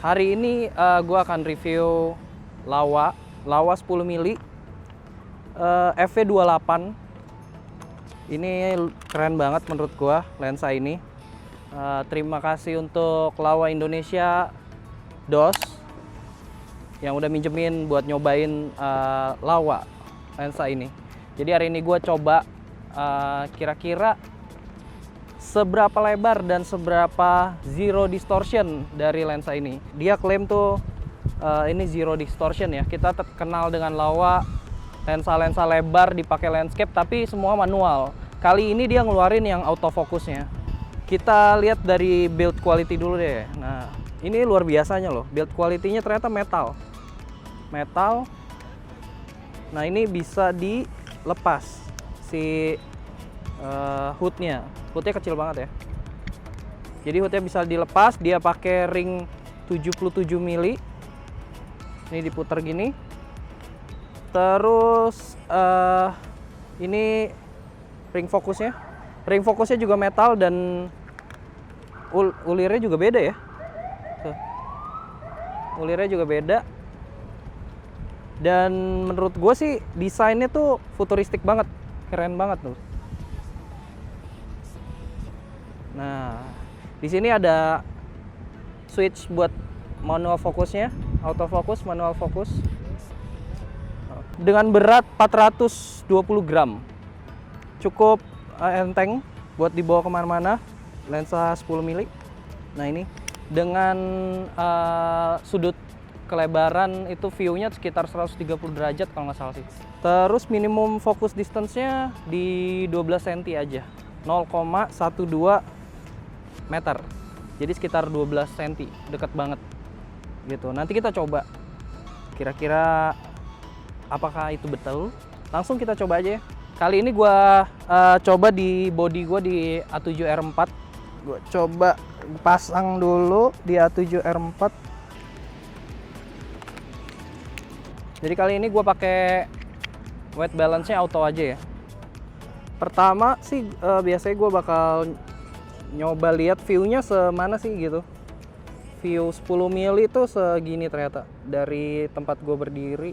Hari ini gue akan review Laowa 10 mili FV28. Ini keren banget menurut gue lensa ini. Terima kasih untuk Laowa Indonesia DOS yang udah minjemin buat nyobain Laowa lensa ini. Jadi hari ini gue coba kira-kira seberapa lebar dan seberapa zero distortion dari lensa ini. Dia klaim tuh ini zero distortion ya. Kita kenal dengan Laowa lensa-lensa lebar dipakai landscape tapi semua manual. Kali ini dia ngeluarin yang autofocusnya. Kita lihat dari build quality dulu deh. Nah, ini luar biasanya loh. Build quality-nya ternyata metal. Nah, ini bisa dilepas si hoodnya. Hoodnya kecil banget ya. Jadi hoodnya bisa dilepas. Dia pakai ring 77 mili. Ini diputar gini. Terus ini ring fokusnya. Ring fokusnya juga metal dan ulirnya juga beda ya. Tuh. Ulirnya juga beda. Dan menurut gue sih desainnya tuh futuristik banget. Keren banget tuh. Nah, di sini ada switch buat manual fokusnya, autofocus, manual fokus. Dengan berat 420 gram. Cukup enteng buat dibawa kemana-mana. Lensa 10 mili. Nah ini dengan sudut kelebaran itu view-nya sekitar 130 derajat kalau nggak salah sih. Terus minimum focus distance-nya di 12 cm aja. 0,12 meter. Jadi sekitar 12 cm, dekat banget. Gitu. Nanti kita coba. Kira-kira apakah itu betul? Langsung kita coba aja ya. Kali ini gua coba di body gua di A7R4. Gua coba pasang dulu di A7R4. Jadi kali ini gua pakai weight balance-nya auto aja ya. Pertama sih biasanya gua bakal nyoba lihat view-nya semana sih gitu. View 10 mili itu segini ternyata dari tempat gue berdiri.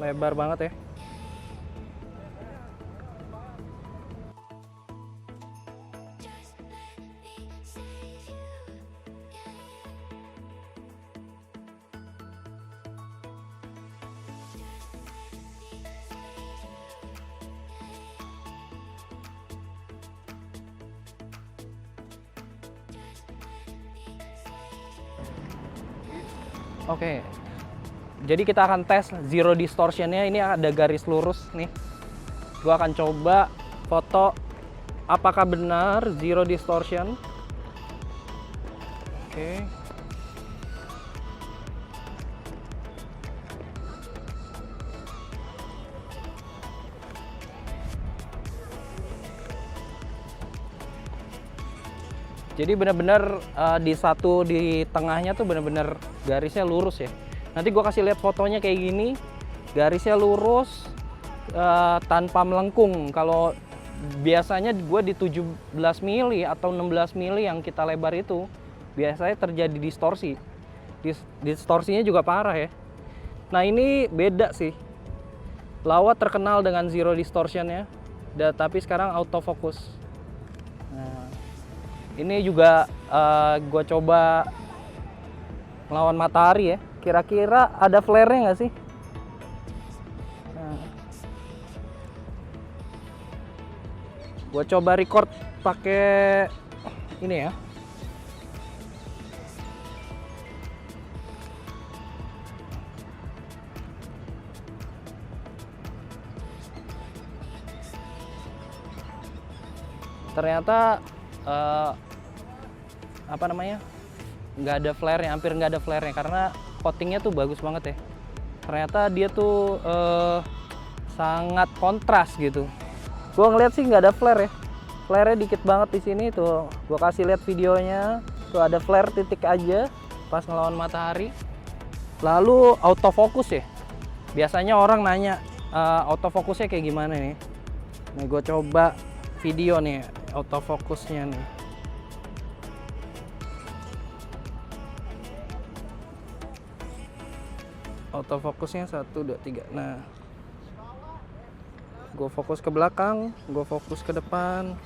Lebar banget ya. Oke, jadi kita akan tes zero distortionnya. Ini ada garis lurus nih. Gua akan coba foto apakah benar zero distortion. Oke. Jadi benar-benar di tengahnya tuh benar-benar garisnya lurus ya. Nanti gue kasih lihat fotonya kayak gini, garisnya lurus tanpa melengkung. Kalau biasanya gue di 17 mili atau 16 mili yang kita lebar itu biasanya terjadi distorsi. Distorsinya juga parah ya. Nah ini beda sih. Laowa terkenal dengan zero distortionnya, tapi sekarang autofocus. Nah, ini juga gue coba ngelawan matahari ya. Kira-kira ada flare-nya nggak sih? Nah, gue coba record pakai ini ya. Ternyata apa namanya, nggak ada flare-nya, hampir nggak ada flare-nya karena coatingnya tuh bagus banget ya. Ternyata dia tuh sangat kontras gitu. Gue ngeliat sih nggak ada flare ya, flare-nya dikit banget di sini tuh. Gue kasih lihat videonya, tuh ada flare titik aja pas ngelawan matahari. Lalu autofocus ya, biasanya orang nanya autofokusnya kayak gimana nih. Nih gue coba video nih autofokusnya nih. autofokusnya 1, 2, 3. Nah, gue fokus ke belakang, gue fokus ke depan.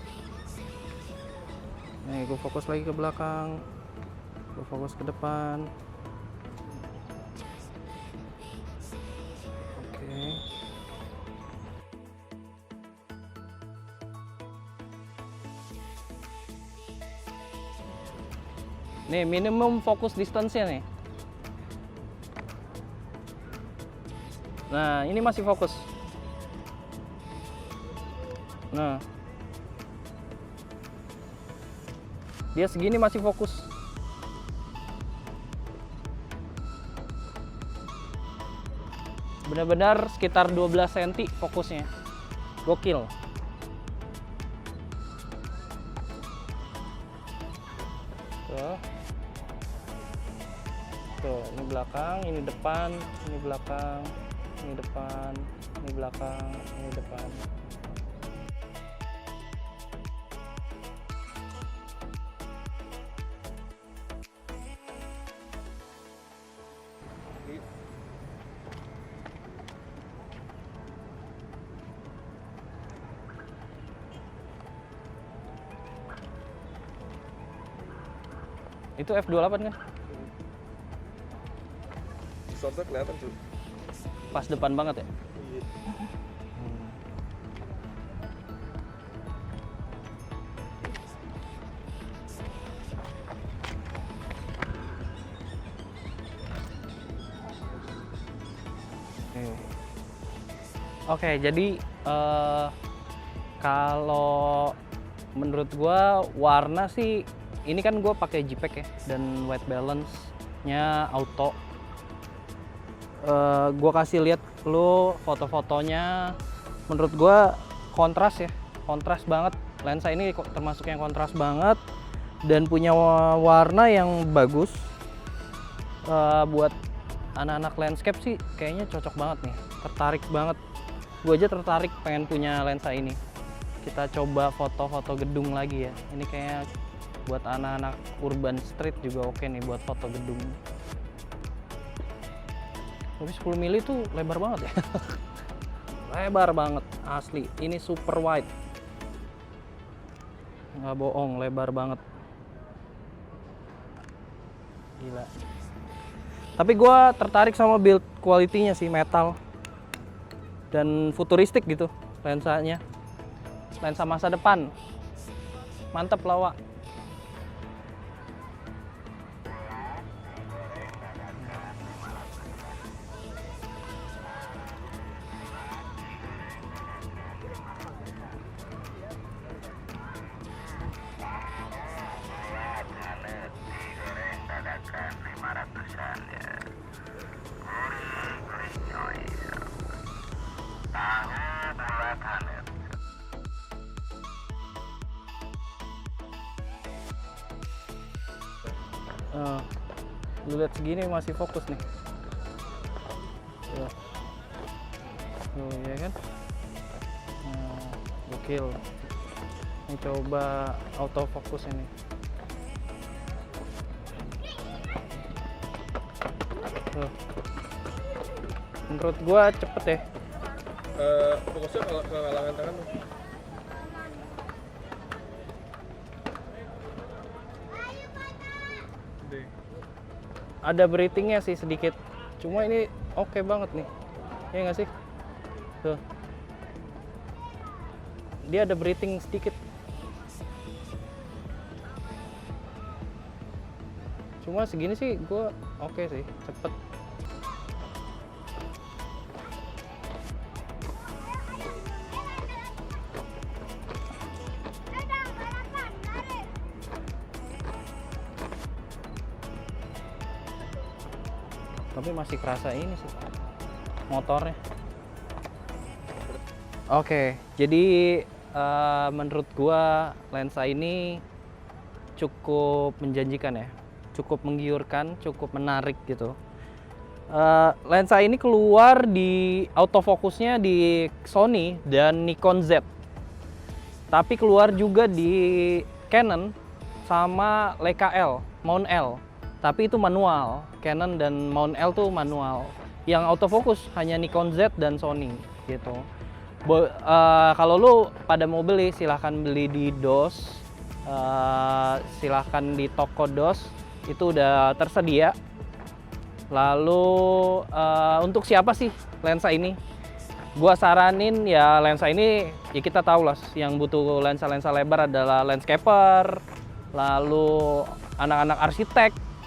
Nih, gue fokus lagi ke belakang, gue fokus ke depan. Oke. Nih, minimum fokus distance-nya nih. Nah, ini masih fokus. Nah, dia segini masih fokus. Benar-benar sekitar 12 cm fokusnya. Gokil. Tuh, ini belakang, ini depan, ini belakang, ini depan, ini belakang, ini depan. Itu F28 kan? Shotnya kelihatan tuh. Pas depan banget ya? Iya. Oke, jadi kalau menurut gua warna sih ini kan gua pakai JPEG ya dan white balance-nya auto. Gua kasih lihat lu foto-fotonya, menurut gua kontras ya, kontras banget. Lensa ini termasuk yang kontras banget dan punya warna yang bagus. Buat anak-anak landscape sih kayaknya cocok banget nih, tertarik banget. Gue aja tertarik pengen punya lensa ini. Kita coba foto-foto gedung lagi ya. Ini kayak buat anak-anak urban street juga oke nih buat foto gedung. Tapi 10 mili tuh lebar banget ya. Lebar banget asli. Ini super wide. Nggak bohong, lebar banget. Gila. Tapi gue tertarik sama build quality-nya sih, metal dan futuristik gitu lensanya. Lensa masa depan. Mantep lawa. Lu lihat segini masih fokus nih. Tuh, ya kan? Gokil. Ini coba autofocus ini. Tuh. Menurut gua cepet ya. Fokusnya ke kalangan tangan tuh. Ada breathingnya sih sedikit, cuma ini oke banget nih, ya nggak sih? Tuh, dia ada breathing sedikit, cuma segini sih gue oke sih, cepet. Tapi masih kerasa ini sih motornya. Oke, jadi menurut gua lensa ini cukup menjanjikan ya, cukup menggiurkan, cukup menarik gitu. Lensa ini keluar di autofokusnya di Sony dan Nikon Z, tapi keluar juga di Canon sama Leica L, Mount L. Tapi itu manual, Canon dan Mount L tuh manual. yang autofocus hanya Nikon Z dan Sony gitu. Kalau lu pada mau beli silahkan beli di DOS, silahkan di toko DOS itu udah tersedia. Lalu untuk siapa sih lensa ini? Gua saranin ya lensa ini ya kita tahu lah yang butuh lensa-lensa lebar adalah landscaper, lalu anak-anak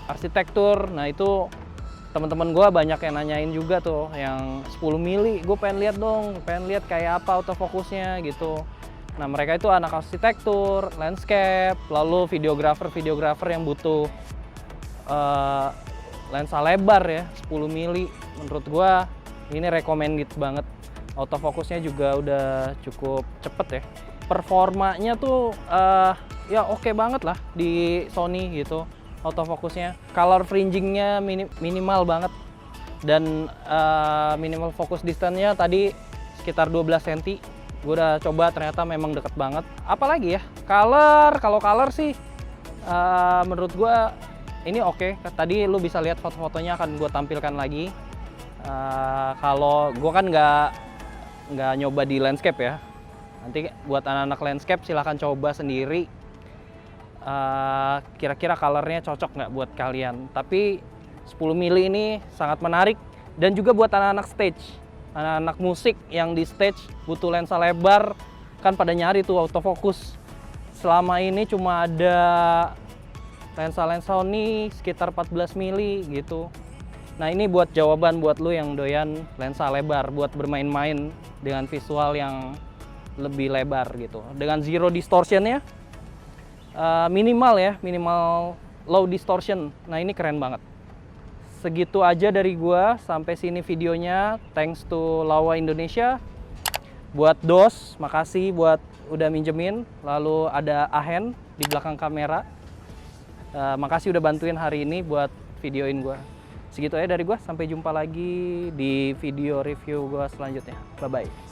arsitektur. Nah itu teman-teman gua banyak yang nanyain juga tuh yang 10 mili, gue pengen lihat dong, pengen lihat kayak apa autofokusnya gitu. Nah mereka itu anak arsitektur, landscape, lalu videografer yang butuh lensa lebar ya 10 mili. Menurut gua ini recommended banget. Autofokusnya juga udah cukup cepet ya. Performanya tuh ya oke banget lah di Sony gitu autofokusnya. Color fringingnya minimal banget. Dan minimal focus distance-nya tadi sekitar 12 cm. Gue udah coba ternyata memang deket banget. Apalagi ya, kalau color sih menurut gue ini oke. Tadi lu bisa lihat foto-fotonya akan gue tampilkan lagi. Kalau gue kan nggak nyoba di landscape ya. Nanti buat anak-anak landscape silahkan coba sendiri. Kira-kira colornya cocok nggak buat kalian. Tapi 10 mili ini sangat menarik. Dan juga buat anak-anak stage, anak-anak musik yang di stage butuh lensa lebar, kan pada nyari tuh autofocus. Selama ini cuma ada lensa-lensa Sony sekitar 14 mili gitu. Nah ini buat jawaban buat lu yang doyan lensa lebar buat bermain-main dengan visual yang lebih lebar gitu. Dengan zero distortion-nya minimal ya, minimal low distortion. Nah ini keren banget. Segitu aja dari gua, sampai sini videonya. Thanks to Laowa Indonesia. Buat DOS, makasih buat udah minjemin. Lalu ada Ahen di belakang kamera. Makasih udah bantuin hari ini buat videoin gua. Segitu aja dari gua, sampai jumpa lagi di video review gua selanjutnya. Bye-bye.